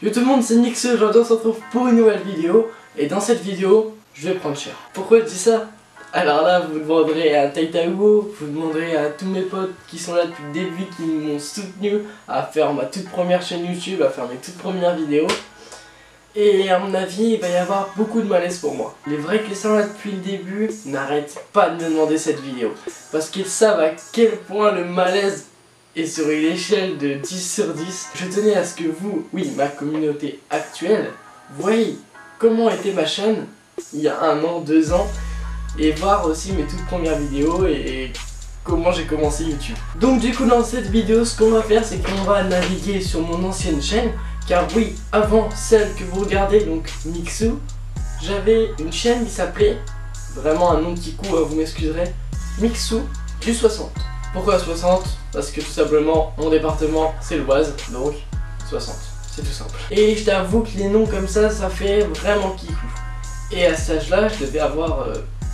Yo tout le monde, c'est Nix, aujourd'hui on se retrouve pour une nouvelle vidéo. Et dans cette vidéo, je vais prendre cher. Pourquoi je dis ça? Alors là, vous demanderez à Taitao, vous demanderez à tous mes potes qui sont là depuis le début, qui m'ont soutenu à faire ma toute première chaîne YouTube, à faire mes toutes premières vidéos. Et à mon avis, il va y avoir beaucoup de malaise pour moi. Les vrais qui sont là depuis le début n'arrêtent pas de me demander cette vidéo. Parce qu'ils savent à quel point le malaise est sur une échelle de 10 sur 10. Je tenais à ce que vous, oui, ma communauté actuelle, voyez comment était ma chaîne il y a 1 an, 2 ans. Et voir aussi mes toutes premières vidéos et comment j'ai commencé YouTube. Donc du coup dans cette vidéo, ce qu'on va faire, c'est qu'on va naviguer sur mon ancienne chaîne. Car oui, avant celle que vous regardez, donc Nixou, j'avais une chaîne qui s'appelait, vraiment un nom qui court, vous m'excuserez, Mixou du 60. Pourquoi 60? Parce que tout simplement, mon département c'est l'Oise, donc 60, c'est tout simple. Et je t'avoue que les noms comme ça fait vraiment kikou. Et à cet âge-là, je devais avoir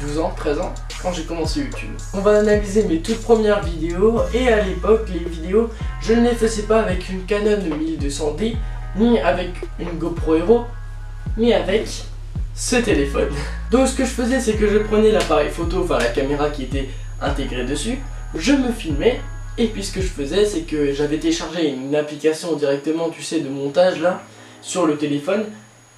12 ans, 13 ans, quand j'ai commencé YouTube. On va analyser mes toutes premières vidéos, et à l'époque, les vidéos, je ne les faisais pas avec une Canon 1200D, ni avec une GoPro Hero, ni avec ce téléphone. Donc ce que je faisais, c'est que je prenais l'appareil photo, enfin la caméra qui était intégrée dessus, je me filmais, et puis ce que je faisais, c'est que j'avais téléchargé une application directement, tu sais, de montage là, sur le téléphone.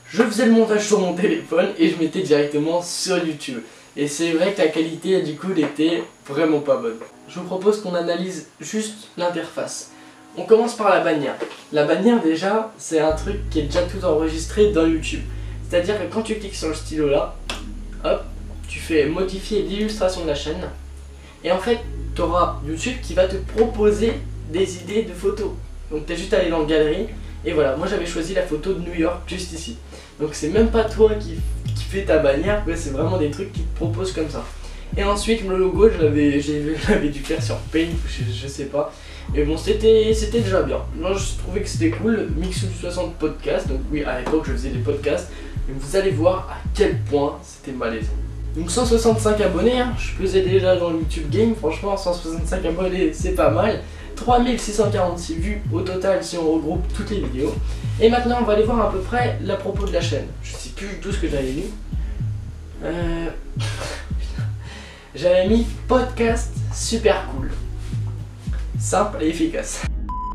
Je faisais le montage sur mon téléphone et je mettais directement sur YouTube. Et c'est vrai que la qualité du coup n'était vraiment pas bonne. Je vous propose qu'on analyse juste l'interface. On commence par la bannière. La bannière déjà, c'est un truc qui est déjà tout enregistré dans YouTube. C'est-à-dire que quand tu cliques sur le stylo là, hop, tu fais modifier l'illustration de la chaîne. Et en fait, tu auras YouTube qui va te proposer des idées de photos. Donc tu es juste allé dans Galerie. Et voilà, moi j'avais choisi la photo de New York juste ici. Donc c'est même pas toi qui fais ta bannière, c'est vraiment des trucs qui te proposent comme ça. Et ensuite le logo, je l'avais dû faire sur Paint, je sais pas. Mais bon, c'était déjà bien. Moi je trouvais que c'était cool, Mixou du 60 podcast. Donc oui, à l'époque je faisais des podcasts. Mais vous allez voir à quel point c'était malaisant. Donc 165 abonnés, hein, je faisais déjà dans le YouTube Game, franchement 165 abonnés c'est pas mal. 3646 vues au total si on regroupe toutes les vidéos. Et maintenant on va aller voir à peu près la propos de la chaîne. Je sais plus tout ce que j'avais mis. J'avais mis podcast super cool. Simple et efficace.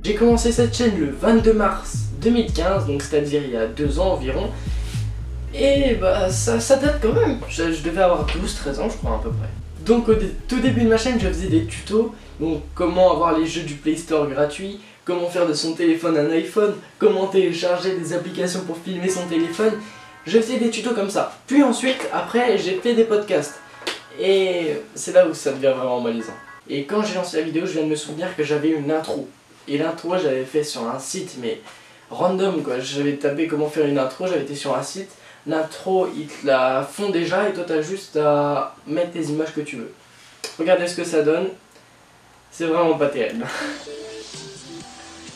J'ai commencé cette chaîne le 22 mars 2015, donc c'est-à-dire il y a 2 ans environ. Et bah ça date quand même. Je devais avoir 12-13 ans je crois à peu près. Donc au tout début de ma chaîne je faisais des tutos. Donc comment avoir les jeux du Play Store gratuits, comment faire de son téléphone un iPhone, comment télécharger des applications pour filmer son téléphone. Je faisais des tutos comme ça. Puis ensuite, après, j'ai fait des podcasts. Et c'est là où ça devient vraiment malaisant. Et quand j'ai lancé la vidéo, je viens de me souvenir que j'avais une intro. Et l'intro, j'avais fait sur un site, mais random quoi. J'avais tapé comment faire une intro, j'avais été sur un site. L'intro, ils te la font déjà et toi t'as juste à mettre les images que tu veux. Regardez ce que ça donne. C'est vraiment pas terrible.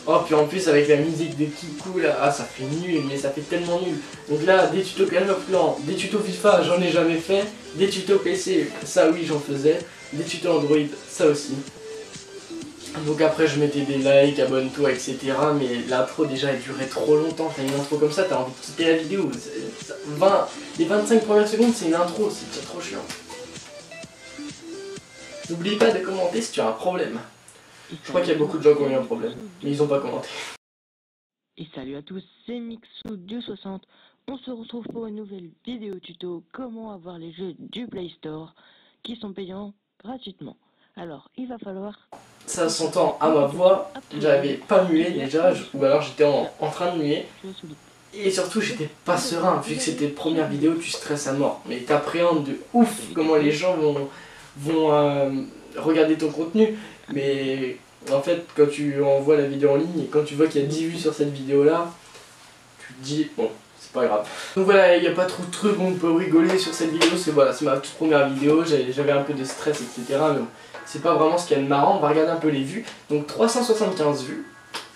Oh, puis en plus avec la musique de Kikou là, ah ça fait nul, mais ça fait tellement nul. Donc là, des tutos Clash of Clans, des tutos FIFA, j'en ai jamais fait. Des tutos PC, ça oui j'en faisais. Des tutos Android, ça aussi. Donc après je mettais des likes, abonne-toi, etc. Mais l'intro déjà elle durait trop longtemps. T'as une intro comme ça, t'as envie de quitter la vidéo. Les 25 premières secondes c'est une intro, c'est déjà trop chiant. N'oublie pas de commenter si tu as un problème. Je crois qu'il y a beaucoup de gens qui ont eu un problème, mais ils n'ont pas commenté. Et salut à tous, c'est Mixou du 60. On se retrouve pour une nouvelle vidéo tuto comment avoir les jeux du Play Store qui sont payants gratuitement. Alors, il va falloir... Ça s'entend à ma voix, j'avais pas mué déjà, ou alors j'étais en train de muer. Et surtout j'étais pas serein, vu que c'était première vidéo, tu stresses à mort. Mais t'appréhendes de ouf comment les gens vont regarder ton contenu. Mais en fait quand tu envoies la vidéo en ligne et quand tu vois qu'il y a 10 vues sur cette vidéo là, tu te dis bon c'est pas grave. Donc voilà, il n'y a pas trop de trucs, on peut rigoler sur cette vidéo, c'est ma toute première vidéo, j'avais un peu de stress etc. Mais bon, c'est pas vraiment ce qu'il y a de marrant, on va regarder un peu les vues. Donc 375 vues,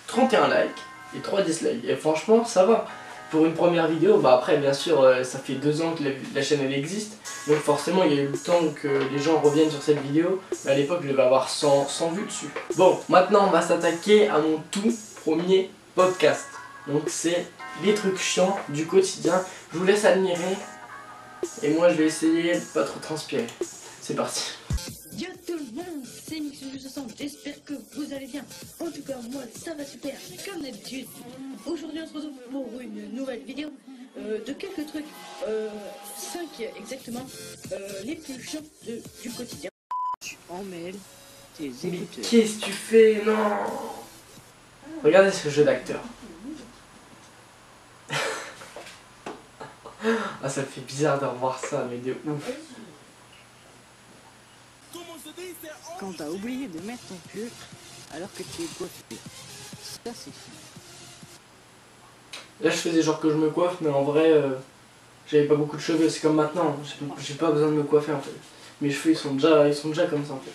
31 likes et 3 dislikes. Et franchement ça va. Pour une première vidéo, bah après bien sûr ça fait 2 ans que la chaîne elle existe. Donc forcément il y a eu le temps que les gens reviennent sur cette vidéo. Mais à l'époque je devais avoir 100 vues dessus. Bon, maintenant on va s'attaquer à mon tout premier podcast. Donc c'est les trucs chiants du quotidien. Je vous laisse admirer. Et moi je vais essayer de pas trop transpirer. C'est parti. Yo tout le monde, c'est Mixu60, j'espère que vous allez bien. En tout cas moi ça va super, comme d'habitude. Aujourd'hui on se retrouve pour une nouvelle vidéo de quelques trucs, 5 exactement, les plus chiants du quotidien. Tu emmêles tes Mais écouteurs. qu'est-ce que tu fais? Non. Regardez ce jeu d'acteur. Ah, ça fait bizarre de revoir ça, mais de ouf. Quand t'as oublié de mettre ton pull alors que tu es coiffé. Ça c'est fou. Là je faisais genre que je me coiffe, mais en vrai j'avais pas beaucoup de cheveux. C'est comme maintenant, j'ai pas besoin de me coiffer en fait. Mes cheveux ils sont déjà comme ça en fait.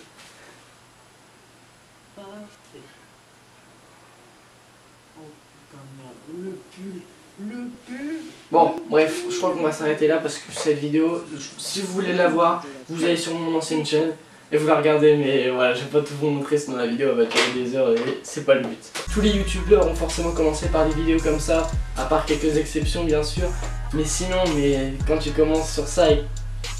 Bon, bref, je crois qu'on va s'arrêter là parce que cette vidéo, si vous voulez la voir, vous allez sur mon ancienne chaîne et vous la regardez, mais voilà, je vais pas tout vous montrer sinon la vidéo va durer des heures et c'est pas le but. Tous les youtubeurs ont forcément commencé par des vidéos comme ça, à part quelques exceptions bien sûr, mais sinon, quand tu commences sur ça et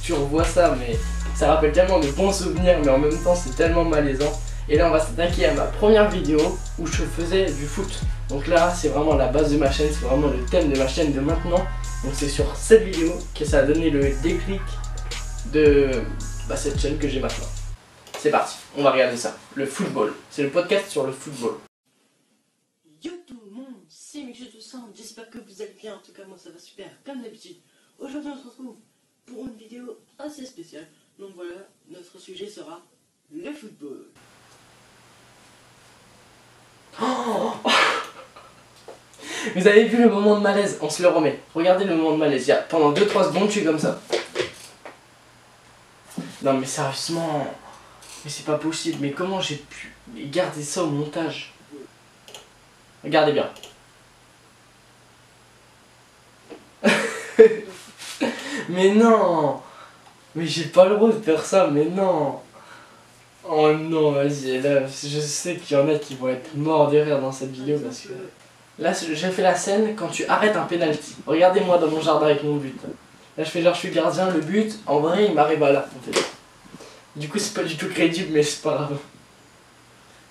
tu revois ça, mais ça rappelle tellement de bons souvenirs, mais en même temps c'est tellement malaisant. Et là on va s'attaquer à ma première vidéo où je faisais du foot. Donc là c'est vraiment la base de ma chaîne, c'est vraiment le thème de ma chaîne de maintenant. Donc c'est sur cette vidéo que ça a donné le déclic de cette chaîne que j'ai maintenant. C'est parti, on va regarder ça. Le football, c'est le podcast sur le football. Yo tout le monde, c'est Mixu60, j'espère que vous allez bien. En tout cas moi ça va super, comme d'habitude. Aujourd'hui on se retrouve pour une vidéo assez spéciale. Donc voilà, notre sujet sera le football. Oh, vous avez vu le moment de malaise? On se le remet. Regardez le moment de malaise. Pendant 2-3 secondes, je suis comme ça. Non mais sérieusement, mais c'est pas possible. Mais comment j'ai pu garder ça au montage? Regardez bien. Mais non, mais j'ai pas le droit de faire ça. Mais non. Oh non, vas-y, là, je sais qu'il y en a qui vont être morts de rire dans cette vidéo parce que... Là, j'ai fait la scène quand tu arrêtes un penalty. Regardez-moi dans mon jardin avec mon but. Là, je fais genre, je suis gardien, le but, en vrai, il m'arrive à là, en fait. Du coup, c'est pas du tout crédible, mais c'est pas grave.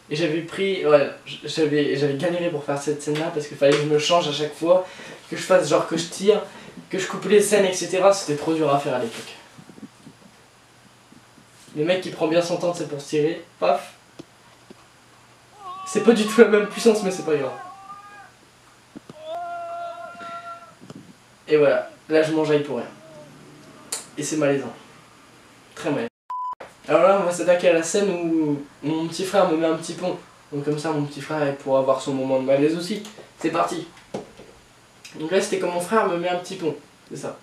Et j'avais pris... Ouais, j'avais galéré pour faire cette scène-là parce qu'il fallait que je me change à chaque fois, que je fasse genre que je tire, que je coupe les scènes, etc. C'était trop dur à faire à l'époque. Le mec qui prend bien son temps, c'est pour se tirer, paf. C'est pas du tout la même puissance, mais c'est pas grave. Et voilà, là je m'enjaille pour rien. Et c'est malaisant. Très malaisant. Alors là, on va s'attaquer à la scène où mon petit frère me met un petit pont. Donc comme ça, mon petit frère pourra avoir son moment de malaise aussi. C'est parti. Donc là, c'était comme mon frère me met un petit pont. C'est ça.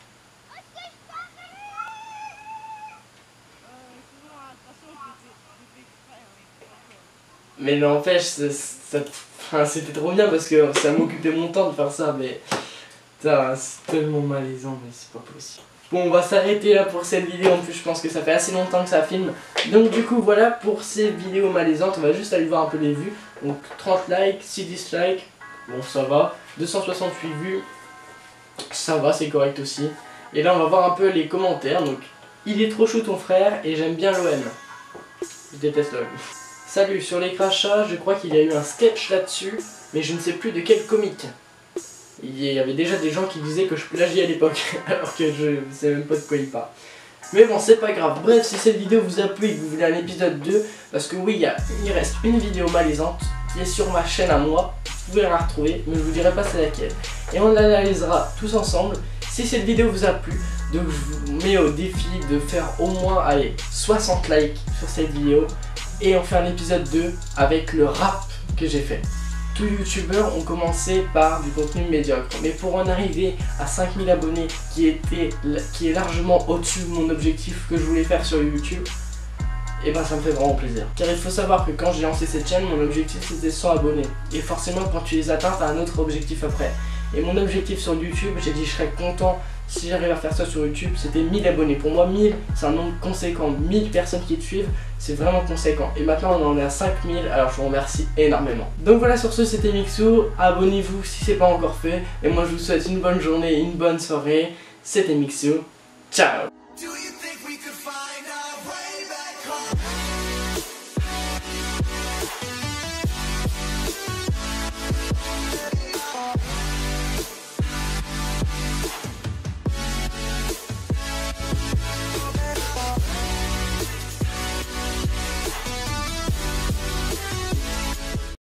Mais n'empêche, c'était trop bien parce que ça m'occupait mon temps de faire ça, mais c'est tellement malaisant, mais c'est pas possible. Bon, on va s'arrêter là pour cette vidéo, en plus je pense que ça fait assez longtemps que ça filme. Donc du coup voilà pour ces vidéos malaisantes, on va juste aller voir un peu les vues. Donc 30 likes, 6 dislikes, bon ça va, 268 vues, ça va, c'est correct aussi. Et là on va voir un peu les commentaires, donc il est trop chou ton frère et j'aime bien l'OM. Je déteste l'OM. Salut, sur les crachats, je crois qu'il y a eu un sketch là-dessus, mais je ne sais plus de quel comique. Il y avait déjà des gens qui disaient que je plagiais à l'époque, alors que je ne sais même pas de quoi il parle. Mais bon, c'est pas grave. Bref, si cette vidéo vous a plu et que vous voulez un épisode 2, parce que oui, il reste une vidéo malaisante qui est sur ma chaîne à moi, vous pouvez la retrouver, mais je vous dirai pas c'est laquelle. Et on l'analysera tous ensemble. Si cette vidéo vous a plu, donc je vous mets au défi de faire au moins, allez, 60 likes sur cette vidéo. Et on fait un épisode 2 avec le rap que j'ai fait. Tous les youtubeurs ont commencé par du contenu médiocre. Mais pour en arriver à 5000 abonnés, qui est largement au-dessus de mon objectif que je voulais faire sur YouTube, et ben ça me fait vraiment plaisir. Car il faut savoir que quand j'ai lancé cette chaîne, mon objectif c'était 100 abonnés. Et forcément quand tu les atteins, t'as un autre objectif après. Et mon objectif sur YouTube, j'ai dit je serais content Si j'arrive à faire ça sur YouTube, c'était 1000 abonnés. Pour moi, 1000, c'est un nombre conséquent. 1000 personnes qui te suivent, c'est vraiment conséquent. Et maintenant, on en est à 5000, alors je vous remercie énormément. Donc voilà, sur ce, c'était Mixou. Abonnez-vous si c'est pas encore fait. Et moi, je vous souhaite une bonne journée, une bonne soirée. C'était Mixou. Ciao!